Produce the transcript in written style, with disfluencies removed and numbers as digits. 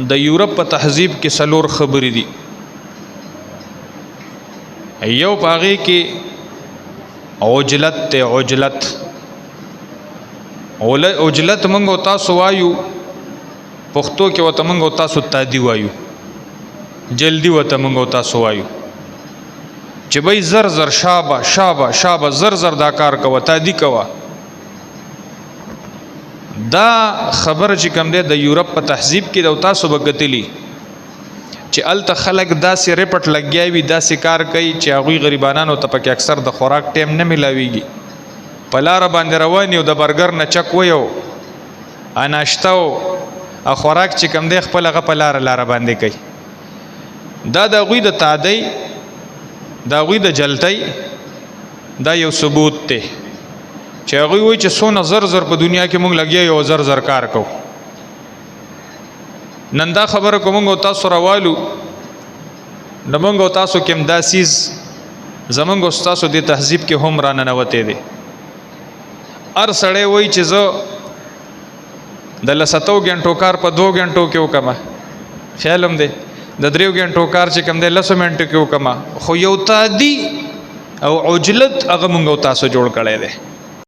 د یورپ په تهذیب کې سلور خبرې دي. یو پاغي کې عجلت ته عجلت موږ تاسو وایو، پښتو کې وته موږ تاسو تادی وایو، جلدی وته موږ تاسو وایو چې بای زر زر شابه شابه شابه زر زر دا کار کوه، تادی کوه. دا خبر چې کوم دی د یورپ په تهذیب کې د تاسو بغتلی چې الته خلک داسې ریپټ لګیاوي وي، داسې کار کوي چې هغوی غریبانانو ته پکې اکثر د خوراک ټیم نه ملاویږي، په لاره باندې روان یو د برګر نه چک ویو اناشته او خوراک چې کوم دی خپل هغه په لاره باندې کوي. دا د هغوی د تادی، د هغوی د جلتۍ دا یو ثبوت دی چې هغوی وایي چې څونه زر زر په دنیا کې موږ لګیا یو زر زر کار کوو. نن دا خبره کو موږ تاسو راوالو، نو موږ تاسو کې هم دا سیز زمونږ تاسو د تهذیب کې هم را ننوتې دی. هر سړی وایي چې زه د 7 غنټو کار په 2 غنټو کې وکړم، خیال هم دی د 3 غنټو کار چې کوم دی 10 منټو کې وکړم، خو یو تادی او عجلت هغه موږ تاسو جوړ کړی دی.